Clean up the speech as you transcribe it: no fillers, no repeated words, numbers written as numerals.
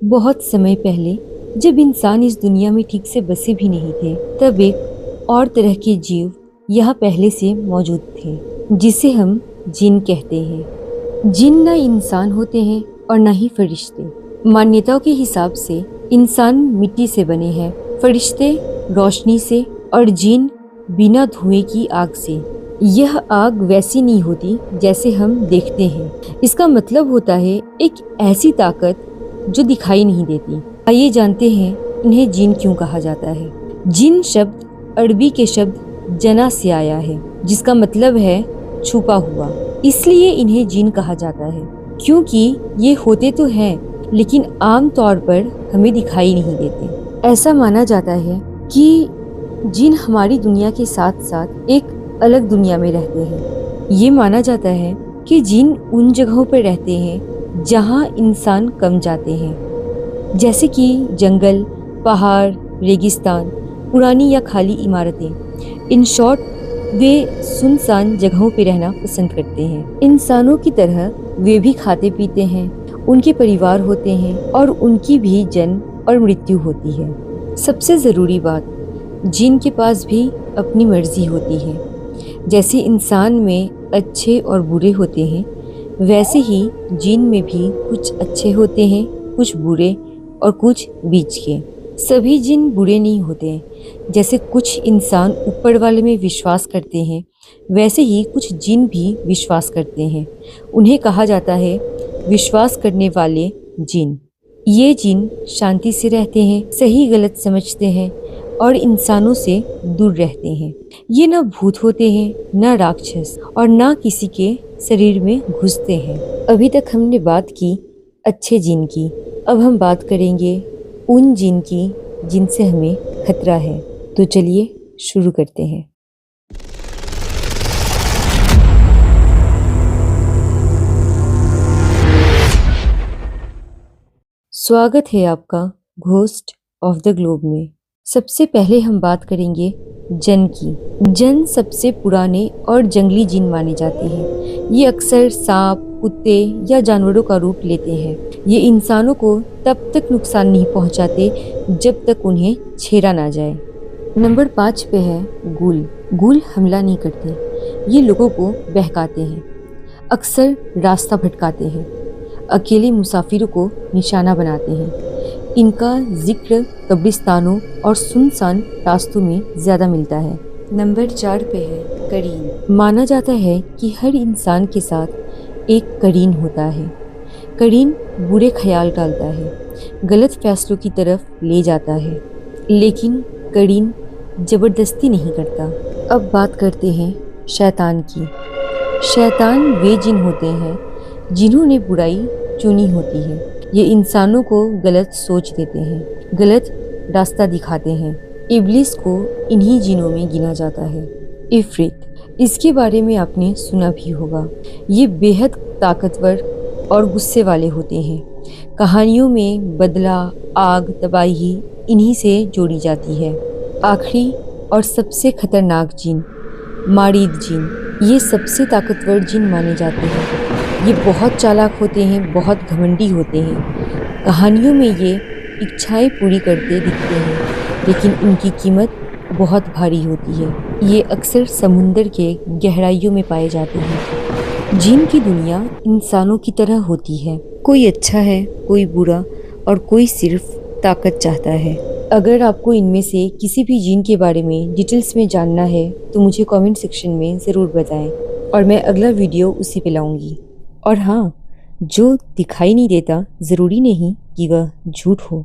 बहुत समय पहले जब इंसान इस दुनिया में ठीक से बसे भी नहीं थे, तब एक और तरह के जीव यहाँ पहले से मौजूद थे, जिसे हम जिन कहते हैं। जिन न इंसान होते हैं और न ही फरिश्ते। मान्यताओं के हिसाब से इंसान मिट्टी से बने हैं, फरिश्ते रोशनी से और जिन बिना धुएं की आग से। यह आग वैसी नहीं होती जैसे हम देखते हैं। इसका मतलब होता है एक ऐसी ताकत जो दिखाई नहीं देती। आइए जानते हैं इन्हें जिन क्यों कहा जाता है। जिन शब्द अरबी के शब्द जना से आया है, जिसका मतलब है छुपा हुआ। इसलिए इन्हें जिन कहा जाता है, क्योंकि ये होते तो हैं लेकिन आम तौर पर हमें दिखाई नहीं देते। ऐसा माना जाता है कि जिन हमारी दुनिया के साथ साथ एक अलग दुनिया में रहते हैं। ये माना जाता है कि जिन उन जगहों पर रहते हैं जहाँ इंसान कम जाते हैं, जैसे कि जंगल, पहाड़, रेगिस्तान, पुरानी या खाली इमारतें। इन शॉर्ट, वे सुनसान जगहों पर रहना पसंद करते हैं। इंसानों की तरह वे भी खाते पीते हैं, उनके परिवार होते हैं और उनकी भी जन्म और मृत्यु होती है। सबसे ज़रूरी बात, जिन के पास भी अपनी मर्जी होती है। जैसे इंसान में अच्छे और बुरे होते हैं, वैसे ही जिन में भी कुछ अच्छे होते हैं, कुछ बुरे और कुछ बीच के। सभी जिन बुरे नहीं होते। जैसे कुछ इंसान ऊपर वाले में विश्वास करते हैं, वैसे ही कुछ जिन भी विश्वास करते हैं। उन्हें कहा जाता है विश्वास करने वाले जिन। ये जिन शांति से रहते हैं, सही गलत समझते हैं और इंसानों से दूर रहते हैं। ये न भूत होते हैं, न राक्षस और न किसी के शरीर में घुसते हैं। अभी तक हमने बात की अच्छे जिन की। अब हम बात करेंगे उन जिन की जिनसे हमें खतरा है। तो चलिए शुरू करते हैं। स्वागत है आपका घोस्ट ऑफ द ग्लोब में। सबसे पहले हम बात करेंगे जन की। जन सबसे पुराने और जंगली जिन माने जाते हैं। ये अक्सर सांप, कुत्ते या जानवरों का रूप लेते हैं। ये इंसानों को तब तक नुकसान नहीं पहुंचाते जब तक उन्हें छेड़ा ना जाए। नंबर 5 पे है गूल। गूल हमला नहीं करते, ये लोगों को बहकाते हैं, अक्सर रास्ता भटकाते हैं, अकेले मुसाफिरों को निशाना बनाते हैं। इनका जिक्र कब्रिस्तानों और सुनसान रास्तों में ज़्यादा मिलता है। नंबर 4 पे है करीन। माना जाता है कि हर इंसान के साथ एक करीन होता है। करीन बुरे ख्याल डालता है, गलत फैसलों की तरफ ले जाता है, लेकिन करीन ज़बरदस्ती नहीं करता। अब बात करते हैं शैतान की। शैतान वे जिन होते हैं जिन्होंने बुराई चुनी होती है। ये इंसानों को गलत सोच देते हैं, गलत रास्ता दिखाते हैं। इब्लिस को इन्हीं जिनों में गिना जाता है। इफ्रित, इसके बारे में आपने सुना भी होगा। ये बेहद ताकतवर और गुस्से वाले होते हैं। कहानियों में बदला, आग, तबाही इन्हीं से जोड़ी जाती है। आखिरी और सबसे खतरनाक जिन मारीद जिन। ये सबसे ताकतवर जिन माने जाते हैं। ये बहुत चालाक होते हैं, बहुत घमंडी होते हैं। कहानियों में ये इच्छाएं पूरी करते दिखते हैं, लेकिन उनकी कीमत बहुत भारी होती है। ये अक्सर समुंदर के गहराइयों में पाए जाते हैं। जिन की दुनिया इंसानों की तरह होती है। कोई अच्छा है, कोई बुरा और कोई सिर्फ ताकत चाहता है। अगर आपको इनमें से किसी भी जिन के बारे में डिटेल्स में जानना है तो मुझे कमेंट सेक्शन में ज़रूर बताएं और मैं अगला वीडियो उसी पे लाऊंगी। और हाँ, जो दिखाई नहीं देता ज़रूरी नहीं कि वह झूठ हो।